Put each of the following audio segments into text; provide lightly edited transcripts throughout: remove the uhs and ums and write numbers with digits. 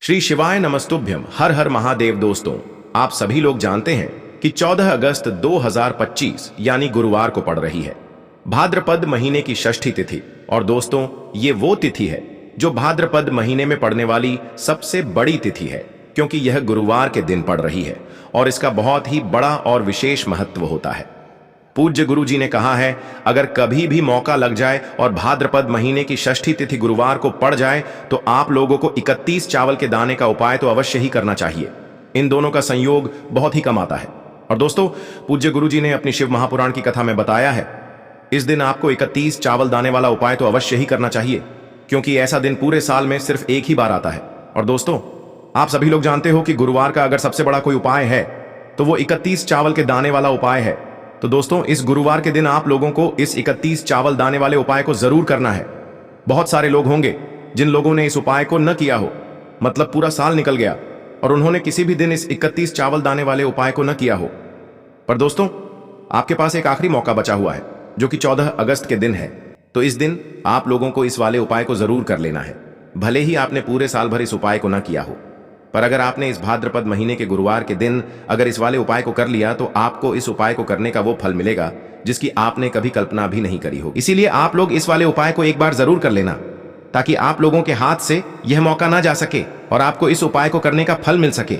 श्री शिवाय नमस्तुभ्यम। हर हर महादेव। दोस्तों, आप सभी लोग जानते हैं कि 14 अगस्त 2025 यानी गुरुवार को पड़ रही है भाद्रपद महीने की षष्ठी तिथि। और दोस्तों, ये वो तिथि है जो भाद्रपद महीने में पड़ने वाली सबसे बड़ी तिथि है, क्योंकि यह गुरुवार के दिन पड़ रही है और इसका बहुत ही बड़ा और विशेष महत्व होता है। पूज्य गुरु जी ने कहा है, अगर कभी भी मौका लग जाए और भाद्रपद महीने की षष्ठी तिथि गुरुवार को पड़ जाए तो आप लोगों को 31 चावल के दाने का उपाय तो अवश्य ही करना चाहिए। इन दोनों का संयोग बहुत ही कम आता है। और दोस्तों, पूज्य गुरु जी ने अपनी शिव महापुराण की कथा में बताया है, इस दिन आपको 31 चावल दाने वाला उपाय तो अवश्य ही करना चाहिए, क्योंकि ऐसा दिन पूरे साल में सिर्फ एक ही बार आता है। और दोस्तों, आप सभी लोग जानते हो कि गुरुवार का अगर सबसे बड़ा कोई उपाय है तो वो 31 चावल के दाने वाला उपाय है। तो दोस्तों, इस गुरुवार के दिन आप लोगों को इस 31 चावल दाने वाले उपाय को जरूर करना है। बहुत सारे लोग होंगे जिन लोगों ने इस उपाय को न किया हो, मतलब पूरा साल निकल गया और उन्होंने किसी भी दिन इस 31 चावल दाने वाले उपाय को न किया हो। पर दोस्तों, आपके पास एक आखिरी मौका बचा हुआ है जो कि 14 अगस्त के दिन है। तो इस दिन आप लोगों को इस वाले उपाय को जरूर कर लेना है, भले ही आपने पूरे साल भर इस उपाय को न किया हो। पर अगर आपने इस भाद्रपद महीने के गुरुवार के दिन अगर इस वाले उपाय को कर लिया तो आपको इस उपाय को करने का वो फल मिलेगा जिसकी आपने कभी कल्पना भी नहीं करी होगी। इसीलिए आप लोग इस वाले उपाय को एक बार जरूर कर लेना, ताकि आप लोगों के हाथ से यह मौका ना जा सके और आपको इस उपाय को करने का फल मिल सके।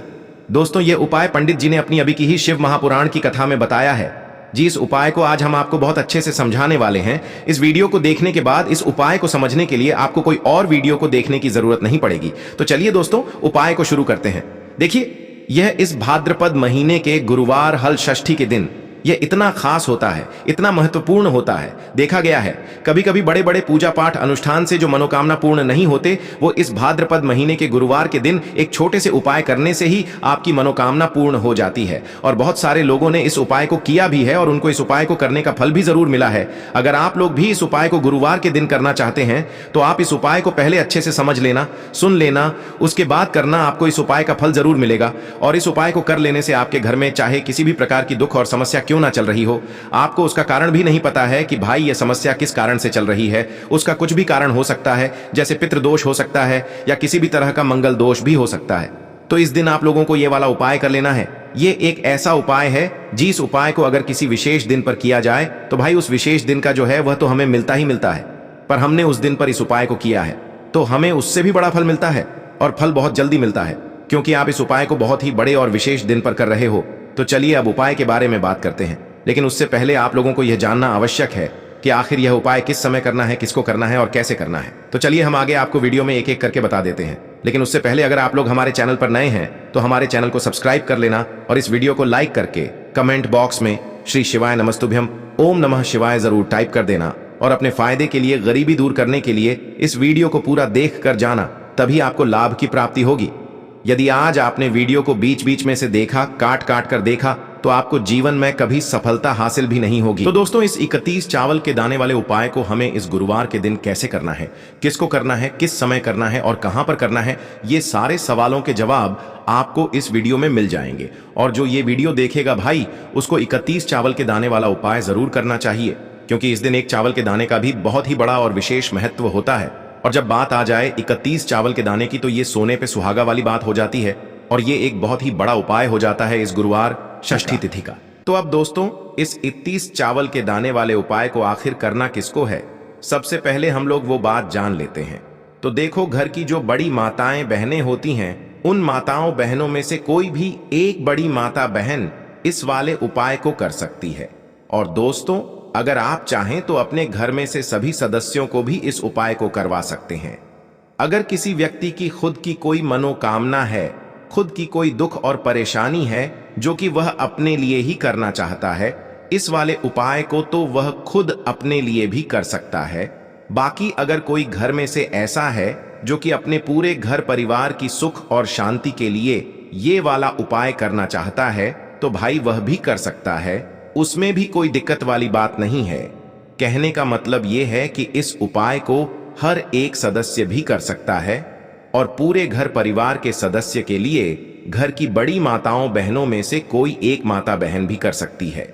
दोस्तों, यह उपाय पंडित जी ने अपनी अभी की ही शिव महापुराण की कथा में बताया है जी। इस उपाय को आज हम आपको बहुत अच्छे से समझाने वाले हैं। इस वीडियो को देखने के बाद इस उपाय को समझने के लिए आपको कोई और वीडियो को देखने की जरूरत नहीं पड़ेगी। तो चलिए दोस्तों, उपाय को शुरू करते हैं। देखिए, यह इस भाद्रपद महीने के गुरुवार हल षष्ठी के दिन यह इतना खास होता है, इतना महत्वपूर्ण होता है। देखा गया है कभी कभी बड़े बड़े पूजा पाठ अनुष्ठान से जो मनोकामना पूर्ण नहीं होते, वो इस भाद्रपद महीने के गुरुवार के दिन एक छोटे से उपाय करने से ही आपकी मनोकामना पूर्ण हो जाती है। और बहुत सारे लोगों ने इस उपाय को किया भी है और उनको इस उपाय को करने का फल भी जरूर मिला है। अगर आप लोग भी इस उपाय को गुरुवार के दिन करना चाहते हैं तो आप इस उपाय को पहले अच्छे से समझ लेना, सुन लेना, उसके बाद करना। आपको इस उपाय का फल जरूर मिलेगा। और इस उपाय को कर लेने से आपके घर में चाहे किसी भी प्रकार की दुख और समस्या क्यों ना चल रही हो, आपको उसका कारण भी नहीं पता है कि भाई यह समस्या किस कारण से चल रही है, उसका कुछ भी कारण हो सकता है, जैसे पितृदोष हो सकता है या किसी भी तरह का मंगल दोष भी हो सकता है। तो इस दिन आप लोगों को यह वाला उपाय कर लेना है। ये एक ऐसा उपाय है जिस उपाय को अगर किसी विशेष दिन पर किया जाए तो भाई उस विशेष दिन का जो है वह तो हमें मिलता ही मिलता है। पर हमने उस दिन पर इस उपाय को किया है तो हमें उससे भी बड़ा फल मिलता है, और फल बहुत जल्दी मिलता है, क्योंकि आप इस उपाय को बहुत ही बड़े और विशेष दिन पर कर रहे हो। तो चलिए अब उपाय के बारे में बात करते हैं। लेकिन उससे पहले आप लोगों को यह जानना आवश्यक है कि आखिर यह उपाय किस समय करना है, किसको करना है और कैसे करना है। तो चलिए हम आगे आपको वीडियो में एक एक करके बता देते हैं। लेकिन उससे पहले अगर आप लोग हमारे चैनल पर नए हैं तो हमारे चैनल को सब्सक्राइब कर लेना और इस वीडियो को लाइक करके कमेंट बॉक्स में श्री शिवाय नमस्तुभ्यम ओम नमः शिवाय जरूर टाइप कर देना। और अपने फायदे के लिए, गरीबी दूर करने के लिए इस वीडियो को पूरा देख कर जाना, तभी आपको लाभ की प्राप्ति होगी। यदि आज आपने वीडियो को बीच बीच में से देखा, काट काट कर देखा, तो आपको जीवन में कभी सफलता हासिल भी नहीं होगी। तो दोस्तों, इस 31 चावल के दाने वाले उपाय को हमें इस गुरुवार के दिन कैसे करना है, किसको करना है, किस समय करना है और कहां पर करना है, ये सारे सवालों के जवाब आपको इस वीडियो में मिल जाएंगे। और जो ये वीडियो देखेगा भाई, उसको 31 चावल के दाने वाला उपाय जरूर करना चाहिए, क्योंकि इस दिन एक चावल के दाने का भी बहुत ही बड़ा और विशेष महत्व होता है। और जब बात आ जाए 31 चावल के दाने की, तो ये सोने पे सुहागा वाली बात हो जाती है और ये एक बहुत ही बड़ा उपाय हो जाता है इस गुरुवार षष्ठी तिथि का। तो अब दोस्तों, इस 31 चावल के दाने वाले उपाय को आखिर करना किसको है, सबसे पहले हम लोग वो बात जान लेते हैं। तो देखो, घर की जो बड़ी माताएं बहनें होती हैं, उन माताओं बहनों में से कोई भी एक बड़ी माता बहन इस वाले उपाय को कर सकती है। और दोस्तों, अगर आप चाहें तो अपने घर में से सभी सदस्यों को भी इस उपाय को करवा सकते हैं। अगर किसी व्यक्ति की खुद की कोई मनोकामना है, खुद की कोई दुख और परेशानी है जो कि वह अपने लिए ही करना चाहता है, इस वाले उपाय को तो वह खुद अपने लिए भी कर सकता है। बाकी अगर कोई घर में से ऐसा है जो कि अपने पूरे घर परिवार की सुख और शांति के लिए ये वाला उपाय करना चाहता है, तो भाई वह भी कर सकता है। उसमें भी कोई दिक्कत वाली बात नहीं है। कहने का मतलब यह है कि इस उपाय को हर एक सदस्य भी कर सकता है और पूरे घर परिवार के सदस्य के लिए घर की बड़ी माताओं बहनों में से कोई एक माता बहन भी कर सकती है।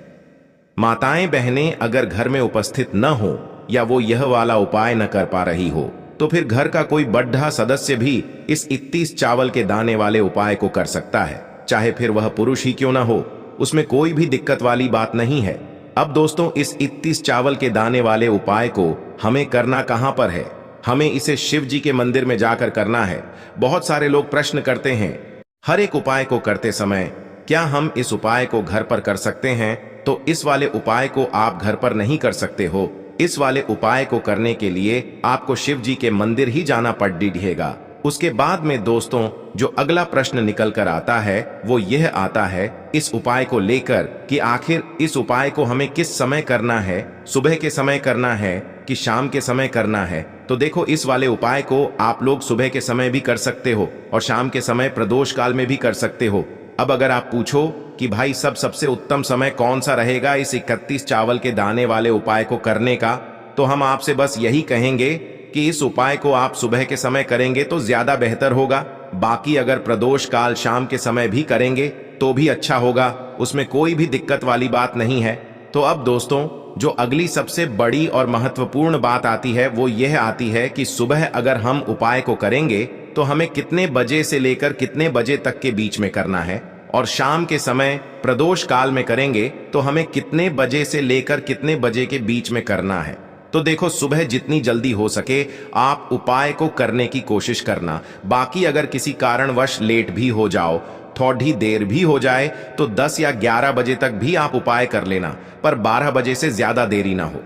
माताएं बहनें अगर घर में उपस्थित न हो या वो यह वाला उपाय न कर पा रही हो, तो फिर घर का कोई बड्ढा सदस्य भी इस 31 चावल के दाने वाले उपाय को कर सकता है, चाहे फिर वह पुरुष ही क्यों ना हो। उसमें कोई भी दिक्कत वाली बात नहीं है। अब दोस्तों, इस 31 चावल के दाने वाले उपाय को हमें करना कहां पर है? हमें इसे शिव जी के मंदिर में जाकर करना है। बहुत सारे लोग प्रश्न करते हैं, हर एक उपाय को करते समय क्या हम इस उपाय को घर पर कर सकते हैं? तो इस वाले उपाय को आप घर पर नहीं कर सकते हो। इस वाले उपाय को करने के लिए आपको शिव जी के मंदिर ही जाना पड़ेगा। उसके बाद में दोस्तों, जो अगला प्रश्न निकल कर आता है वो यह आता है इस उपाय को लेकर कि आखिर इस उपाय को हमें किस समय करना है, सुबह के समय करना है कि शाम के समय करना है। तो देखो, इस वाले उपाय को आप लोग सुबह के समय भी कर सकते हो और शाम के समय प्रदोष काल में भी कर सकते हो। अब अगर आप पूछो कि भाई सबसे उत्तम समय कौन सा रहेगा इस 31 चावल के दाने वाले उपाय को करने का, तो हम आपसे बस यही कहेंगे कि इस उपाय को आप सुबह के समय करेंगे तो ज्यादा बेहतर होगा। बाकी अगर प्रदोष काल शाम के समय भी करेंगे तो भी अच्छा होगा, उसमें कोई भी दिक्कत वाली बात नहीं है। तो अब दोस्तों, जो अगली सबसे बड़ी और महत्वपूर्ण बात आती है वो यह आती है कि सुबह अगर हम उपाय को करेंगे तो हमें कितने बजे से लेकर कितने बजे तक के बीच में करना है, और शाम के समय प्रदोष काल में करेंगे तो हमें कितने बजे से लेकर कितने बजे के बीच में करना है। तो देखो, सुबह जितनी जल्दी हो सके आप उपाय को करने की कोशिश करना। बाकी अगर किसी कारणवश लेट भी हो जाओ, थोड़ी देर भी हो जाए, तो 10 या 11 बजे तक भी आप उपाय कर लेना, पर 12 बजे से ज्यादा देरी ना हो।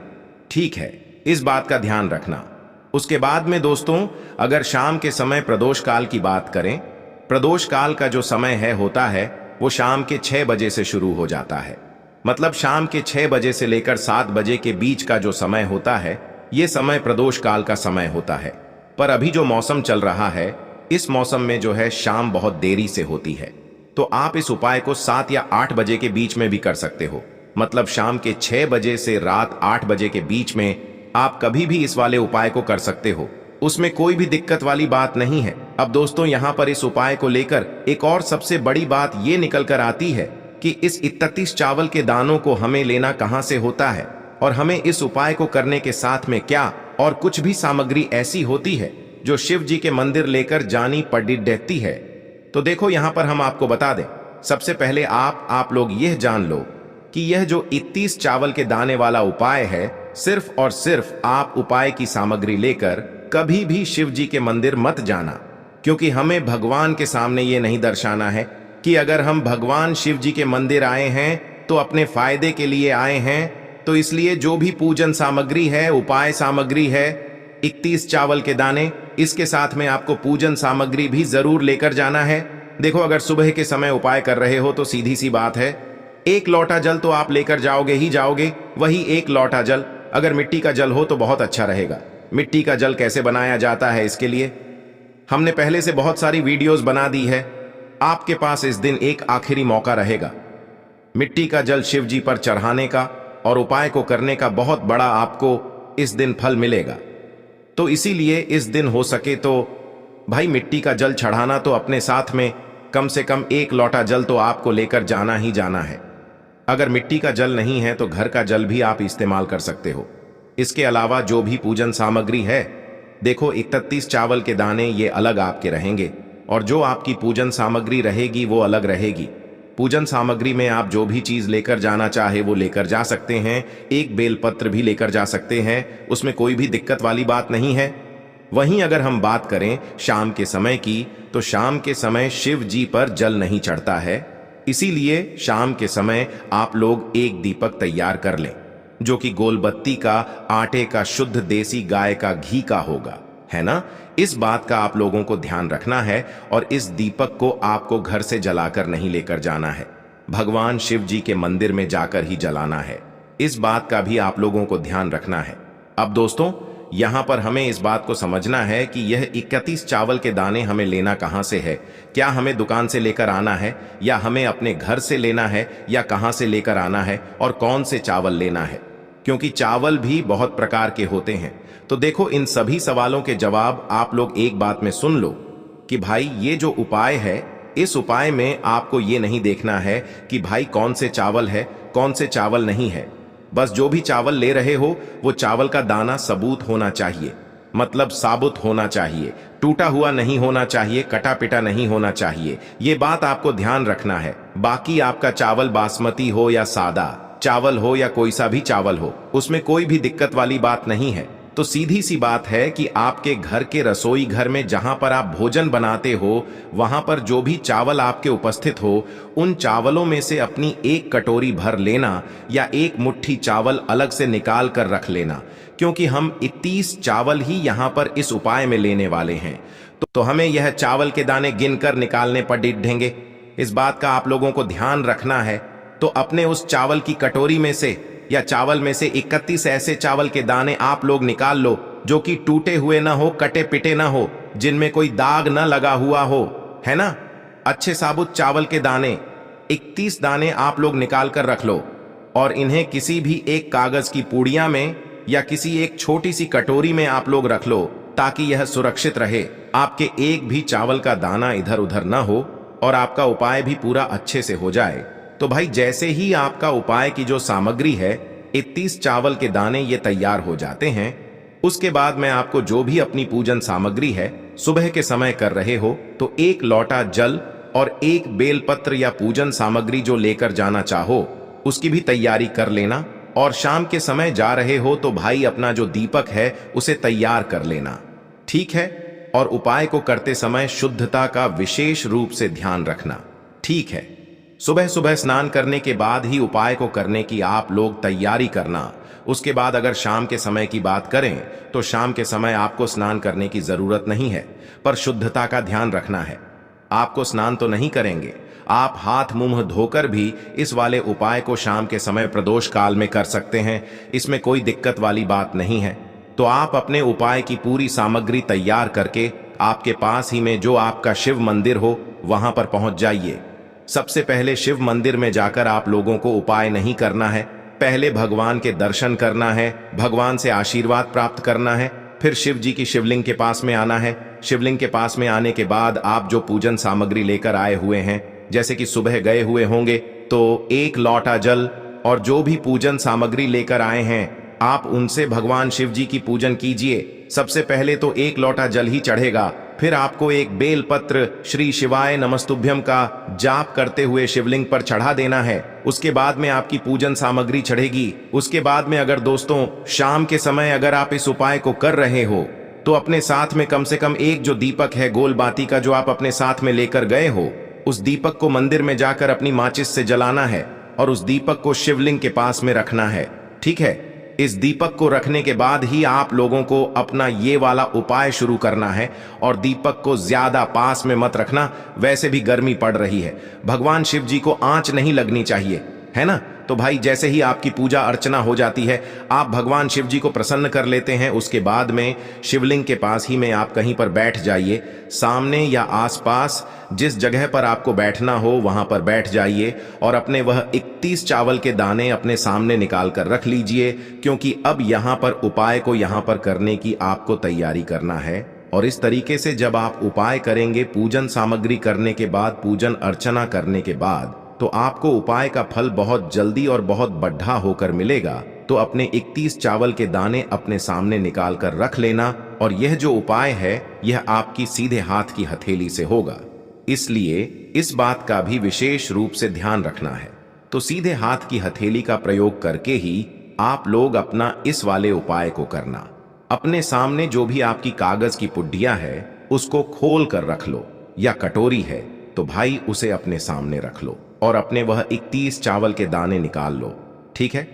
ठीक है, इस बात का ध्यान रखना। उसके बाद में दोस्तों, अगर शाम के समय प्रदोष काल की बात करें, प्रदोष काल का जो समय होता है वो शाम के 6 बजे से शुरू हो जाता है। मतलब शाम के 6 बजे से लेकर 7 बजे के बीच का जो समय होता है, ये समय प्रदोष काल का समय होता है। पर अभी जो मौसम चल रहा है, इस मौसम में जो है शाम बहुत देरी से होती है। तो आप इस उपाय को 7 या 8 बजे के बीच में भी कर सकते हो। मतलब शाम के 6 बजे से रात 8 बजे के बीच में आप कभी भी इस वाले उपाय को कर सकते हो, उसमें कोई भी दिक्कत वाली बात नहीं है। अब दोस्तों, यहाँ पर इस उपाय को लेकर एक और सबसे बड़ी बात ये निकल कर आती है कि इस 31 चावल के दानों को हमें लेना कहाँ से होता है, और हमें इस उपाय को करने के साथ में क्या और कुछ भी सामग्री ऐसी होती है जो शिव जी के मंदिर लेकर जानी पड़ती है। तो देखो, यहाँ पर हम आपको बता दें, सबसे पहले आप लोग यह जान लो कि यह जो 31 चावल के दाने वाला उपाय है, सिर्फ और सिर्फ आप उपाय की सामग्री लेकर कभी भी शिव जी के मंदिर मत जाना, क्योंकि हमें भगवान के सामने ये नहीं दर्शाना है कि अगर हम भगवान शिव जी के मंदिर आए हैं तो अपने फायदे के लिए आए हैं। तो इसलिए जो भी पूजन सामग्री है, उपाय सामग्री है, 31 चावल के दाने, इसके साथ में आपको पूजन सामग्री भी जरूर लेकर जाना है। देखो, अगर सुबह के समय उपाय कर रहे हो तो सीधी सी बात है, 1 लोटा जल तो आप लेकर जाओगे ही जाओगे। वही 1 लोटा जल अगर मिट्टी का जल हो तो बहुत अच्छा रहेगा। मिट्टी का जल कैसे बनाया जाता है, इसके लिए हमने पहले से बहुत सारी वीडियोस बना दी है। आपके पास इस दिन एक आखिरी मौका रहेगा मिट्टी का जल शिव जी पर चढ़ाने का, और उपाय को करने का बहुत बड़ा आपको इस दिन फल मिलेगा। तो इसीलिए इस दिन हो सके तो भाई मिट्टी का जल चढ़ाना तो अपने साथ में कम से कम 1 लोटा जल तो आपको लेकर जाना ही जाना है। अगर मिट्टी का जल नहीं है तो घर का जल भी आप इस्तेमाल कर सकते हो। इसके अलावा जो भी पूजन सामग्री है, देखो 31 चावल के दाने ये अलग आपके रहेंगे, और जो आपकी पूजन सामग्री रहेगी वो अलग रहेगी। पूजन सामग्री में आप जो भी चीज लेकर जाना चाहे वो लेकर जा सकते हैं। एक बेलपत्र भी लेकर जा सकते हैं, उसमें कोई भी दिक्कत वाली बात नहीं है। वहीं अगर हम बात करें शाम के समय की, तो शाम के समय शिव जी पर जल नहीं चढ़ता है। इसीलिए शाम के समय आप लोग एक दीपक तैयार कर लें, जो कि गोलबत्ती का, आटे का, शुद्ध देसी गाय का घी का होगा, है ना। इस बात का आप लोगों को ध्यान रखना है, और इस दीपक को आपको घर से जलाकर नहीं लेकर जाना है, भगवान शिव जी के मंदिर में जाकर ही जलाना है। इस बात का भी आप लोगों को ध्यान रखना है। अब दोस्तों, यहां पर हमें इस बात को समझना है कि यह 31 चावल के दाने हमें लेना कहां से है। क्या हमें दुकान से लेकर आना है, या हमें अपने घर से लेना है, या कहां से लेकर आना है, और कौन से चावल लेना है, क्योंकि चावल भी बहुत प्रकार के होते हैं। तो देखो, इन सभी सवालों के जवाब आप लोग एक बात में सुन लो कि भाई ये जो उपाय है, इस उपाय में आपको ये नहीं देखना है कि भाई कौन से चावल है, कौन से चावल नहीं है। बस जो भी चावल ले रहे हो वो चावल का दाना सबूत होना चाहिए। मतलब साबुत होना चाहिए, टूटा हुआ नहीं होना चाहिए, कटा पिटा नहीं होना चाहिए। ये बात आपको ध्यान रखना है। बाकी आपका चावल बासमती हो या सादा चावल हो या कोई सा भी चावल हो, उसमें कोई भी दिक्कत वाली बात नहीं है। तो सीधी सी बात है कि आपके घर के रसोई घर में जहां पर आप भोजन बनाते हो, वहां पर जो भी चावल आपके उपस्थित हो, उन चावलों में से अपनी एक कटोरी भर लेना या एक मुट्ठी चावल अलग से निकाल कर रख लेना, क्योंकि हम 31 चावल ही यहां पर इस उपाय में लेने वाले हैं। तो हमें यह चावल के दाने गिनकर निकालने पर डिढेंगे। इस बात का आप लोगों को ध्यान रखना है। तो अपने उस चावल की कटोरी में से या चावल में से 31 ऐसे चावल के दाने आप लोग निकाल लो जो कि टूटे हुए ना हो, कटे पिटे ना हो, जिनमें कोई दाग ना लगा हुआ हो, है ना। अच्छे साबुत चावल के दाने 31 दाने आप लोग निकाल कर रख लो और इन्हें किसी भी एक कागज की पुड़िया में या किसी एक छोटी सी कटोरी में आप लोग रख लो, ताकि यह सुरक्षित रहे, आपके एक भी चावल का दाना इधर उधर ना हो और आपका उपाय भी पूरा अच्छे से हो जाए। तो भाई जैसे ही आपका उपाय की जो सामग्री है, 31 चावल के दाने ये तैयार हो जाते हैं, उसके बाद मैं आपको जो भी अपनी पूजन सामग्री है सुबह के समय कर रहे हो, तो एक लोटा जल और एक बेलपत्र या पूजन सामग्री जो लेकर जाना चाहो उसकी भी तैयारी कर लेना। और शाम के समय जा रहे हो तो भाई अपना जो दीपक है उसे तैयार कर लेना, ठीक है। और उपाय को करते समय शुद्धता का विशेष रूप से ध्यान रखना, ठीक है। सुबह सुबह स्नान करने के बाद ही उपाय को करने की आप लोग तैयारी करना। उसके बाद अगर शाम के समय की बात करें तो शाम के समय आपको स्नान करने की जरूरत नहीं है, पर शुद्धता का ध्यान रखना है। आपको स्नान तो नहीं करेंगे, आप हाथ मुंह धोकर भी इस वाले उपाय को शाम के समय प्रदोष काल में कर सकते हैं, इसमें कोई दिक्कत वाली बात नहीं है। तो आप अपने उपाय की पूरी सामग्री तैयार करके आपके पास ही में जो आपका शिव मंदिर हो वहां पर पहुंच जाइए। सबसे पहले शिव मंदिर में जाकर आप लोगों को उपाय नहीं करना है, पहले भगवान के दर्शन करना है, भगवान से आशीर्वाद प्राप्त करना है, फिर शिव जी की शिवलिंग के पास में आना है। शिवलिंग के पास में आने के बाद आप जो पूजन सामग्री लेकर आए हुए हैं, जैसे कि सुबह गए हुए होंगे तो एक लोटा जल और जो भी पूजन सामग्री लेकर आए हैं आप उनसे भगवान शिव जी की पूजन कीजिए। सबसे पहले तो एक लोटा जल ही चढ़ेगा, फिर आपको एक बेल पत्र श्री शिवाय नमस्तुभ्यम का जाप करते हुए शिवलिंग पर चढ़ा देना है। उसके बाद में आपकी पूजन सामग्री चढ़ेगी। उसके बाद में अगर दोस्तों शाम के समय अगर आप इस उपाय को कर रहे हो तो अपने साथ में कम से कम एक जो दीपक है गोल बाती का जो आप अपने साथ में लेकर गए हो, उस दीपक को मंदिर में जाकर अपनी माचिस से जलाना है और उस दीपक को शिवलिंग के पास में रखना है, ठीक है। इस दीपक को रखने के बाद ही आप लोगों को अपना ये वाला उपाय शुरू करना है और दीपक को ज्यादा पास में मत रखना, वैसे भी गर्मी पड़ रही है, भगवान शिव जी को आंच नहीं लगनी चाहिए, है ना। तो भाई जैसे ही आपकी पूजा अर्चना हो जाती है, आप भगवान शिव जी को प्रसन्न कर लेते हैं, उसके बाद में शिवलिंग के पास ही में आप कहीं पर बैठ जाइए। सामने या आसपास जिस जगह पर आपको बैठना हो वहां पर बैठ जाइए और अपने वह 31 चावल के दाने अपने सामने निकाल कर रख लीजिए, क्योंकि अब यहां पर उपाय को यहां पर करने की आपको तैयारी करना है। और इस तरीके से जब आप उपाय करेंगे, पूजन सामग्री करने के बाद, पूजन अर्चना करने के बाद, तो आपको उपाय का फल बहुत जल्दी और बहुत बढ़ा होकर मिलेगा। तो अपने 31 चावल के दाने अपने सामने निकाल कर रख लेना और यह जो उपाय है यह आपकी सीधे हाथ की हथेली से होगा, इसलिए इस बात का भी विशेष रूप से ध्यान रखना है। तो सीधे हाथ की हथेली का प्रयोग करके ही आप लोग अपना इस वाले उपाय को करना। अपने सामने जो भी आपकी कागज की पुड्डिया है उसको खोल कर रख लो, या कटोरी है तो भाई उसे अपने सामने रख लो और अपने वह 31 चावल के दाने निकाल लो, ठीक है।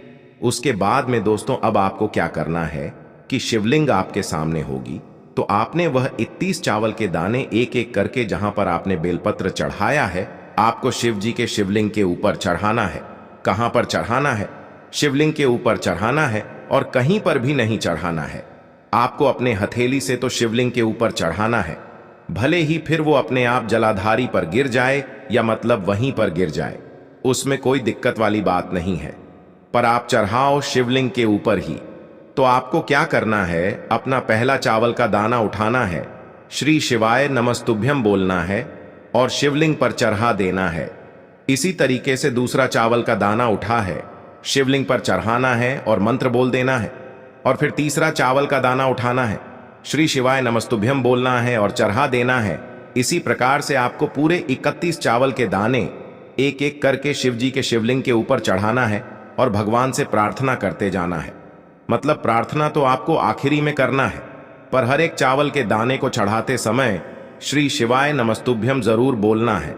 उसके बाद में दोस्तों अब आपको क्या करना है कि शिवलिंग आपके सामने होगी, तो आपने वह 31 चावल के दाने एक एक करके जहां पर आपने बेलपत्र चढ़ाया है, आपको शिव जी के शिवलिंग के ऊपर चढ़ाना है। कहां पर चढ़ाना है? शिवलिंग के ऊपर चढ़ाना है और कहीं पर भी नहीं चढ़ाना है। आपको अपने हथेली से तो शिवलिंग के ऊपर चढ़ाना है, भले ही फिर वो अपने आप जलाधारी पर गिर जाए या मतलब वहीं पर गिर जाए, उसमें कोई दिक्कत वाली बात नहीं है, पर आप चढ़ाओ शिवलिंग के ऊपर ही। तो आपको क्या करना है, अपना पहला चावल का दाना उठाना है, श्री शिवाय नमस्तुभ्यम बोलना है और शिवलिंग पर चढ़ा देना है। इसी तरीके से दूसरा चावल का दाना उठा है, शिवलिंग पर चढ़ाना है और मंत्र बोल देना है। और फिर तीसरा चावल का दाना उठाना है, श्री शिवाय नमस्तुभ्यम बोलना है और चढ़ा देना है। इसी प्रकार से आपको पूरे 31 चावल के दाने एक एक करके शिव जी के शिवलिंग के ऊपर चढ़ाना है और भगवान से प्रार्थना करते जाना है। मतलब प्रार्थना तो आपको आखिरी में करना है, पर हर एक चावल के दाने को चढ़ाते समय श्री शिवाय नमस्तुभ्यम जरूर बोलना है।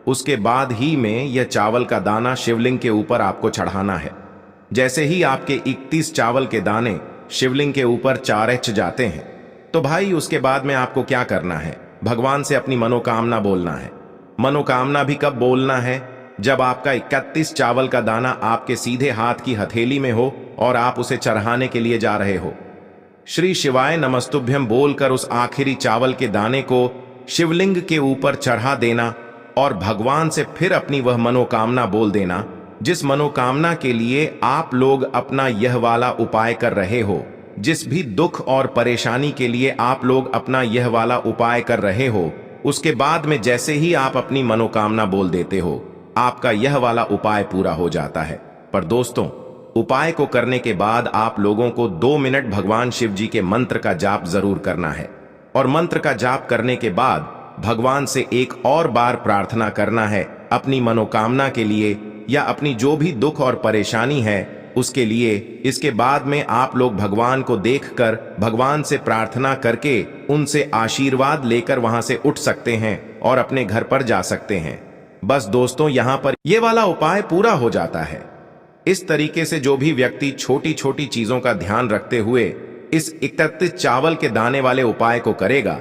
उसके बाद ही में यह चावल का दाना शिवलिंग के ऊपर आपको चढ़ाना है। जैसे ही आपके 31 चावल के दाने शिवलिंग के ऊपर चारच जाते हैं, तो भाई उसके बाद में आपको क्या करना है? भगवान से अपनी मनोकामना बोलना है। मनोकामना भी कब बोलना है? जब आपका 31 चावल का दाना आपके सीधे हाथ की हथेली में हो और आप उसे चढ़ाने के लिए जा रहे हो। श्री शिवाय नमस्तुभ्यम बोलकर उस आखिरी चावल के दाने को शिवलिंग के ऊपर चढ़ा देना और भगवान से फिर अपनी वह मनोकामना बोल देना, जिस मनोकामना के लिए आप लोग अपना यह वाला उपाय कर रहे हो। जिस भी दुख और परेशानी के लिए आप लोग अपना यह वाला उपाय कर रहे हो, उसके बाद में जैसे ही आप अपनी मनोकामना बोल देते हो, आपका यह वाला उपाय पूरा हो जाता है। पर दोस्तों, उपाय को करने के बाद आप लोगों को 2 मिनट भगवान शिव जी के मंत्र का जाप जरूर करना है और मंत्र का जाप करने के बाद भगवान से एक और बार प्रार्थना करना है अपनी मनोकामना के लिए या अपनी जो भी दुख और परेशानी है उसके लिए। इसके बाद में आप लोग भगवान को देखकर भगवान से प्रार्थना करके उनसे आशीर्वाद लेकर वहां से उठ सकते हैं और अपने घर पर जा सकते हैं। बस दोस्तों, यहां पर यह वाला उपाय पूरा हो जाता है। इस तरीके से जो भी व्यक्ति छोटी छोटी चीजों का ध्यान रखते हुए इस 31 चावल के दाने वाले उपाय को करेगा,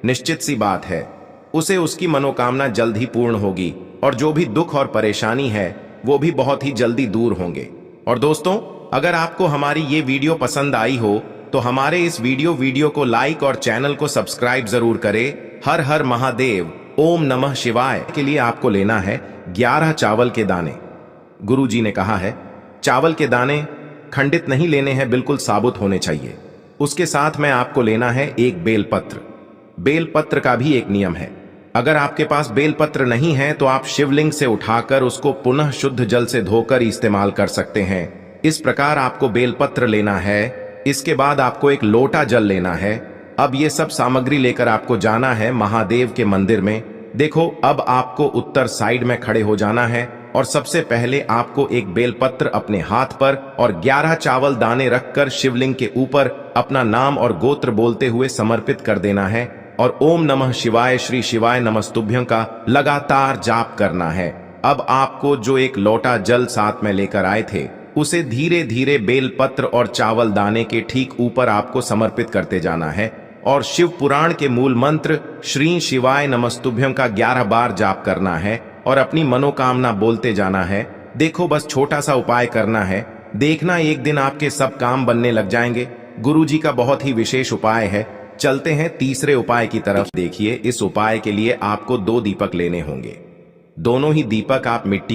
निश्चित सी बात है उसे उसकी मनोकामना जल्द ही पूर्ण होगी और जो भी दुख और परेशानी है वो भी बहुत ही जल्दी दूर होंगे। और दोस्तों, अगर आपको हमारी ये वीडियो पसंद आई हो तो हमारे इस वीडियो को लाइक और चैनल को सब्सक्राइब जरूर करें। हर हर महादेव, ओम नमः शिवाय के लिए आपको लेना है 11 चावल के दाने। गुरु जी ने कहा है चावल के दाने खंडित नहीं लेने हैं, बिल्कुल साबुत होने चाहिए। उसके साथ में आपको लेना है एक बेलपत्र। बेलपत्र का भी एक नियम है, अगर आपके पास बेलपत्र नहीं है तो आप शिवलिंग से उठाकर उसको पुनः शुद्ध जल से धोकर इस्तेमाल कर सकते हैं। इस प्रकार आपको बेलपत्र लेना है। इसके बाद आपको एक लोटा जल लेना है। अब ये सब सामग्री लेकर आपको जाना है महादेव के मंदिर में। देखो, अब आपको उत्तर साइड में खड़े हो जाना है और सबसे पहले आपको एक बेलपत्र अपने हाथ पर और 11 चावल दाने रखकर शिवलिंग के ऊपर अपना नाम और गोत्र बोलते हुए समर्पित कर देना है और ओम नमः शिवाय श्री शिवाय नमस्तुभ्यं का लगातार जाप करना है। अब आपको जो एक लोटा जल साथ में लेकर आए थे उसे धीरे धीरे बेलपत्र और चावल दाने के ठीक ऊपर आपको समर्पित करते जाना है और शिव पुराण के मूल मंत्र श्री शिवाय नमस्तुभ्यं का 11 बार जाप करना है और अपनी मनोकामना बोलते जाना है। देखो, बस छोटा सा उपाय करना है, देखना एक दिन आपके सब काम बनने लग जाएंगे। गुरु जी का बहुत ही विशेष उपाय है। चलते हैं तीसरे उपाय की तरफ। देखिए, इस उपाय के लिए आपको 2 दीपक लेने होंगे। दोनों ही दीपक आप मिट्टी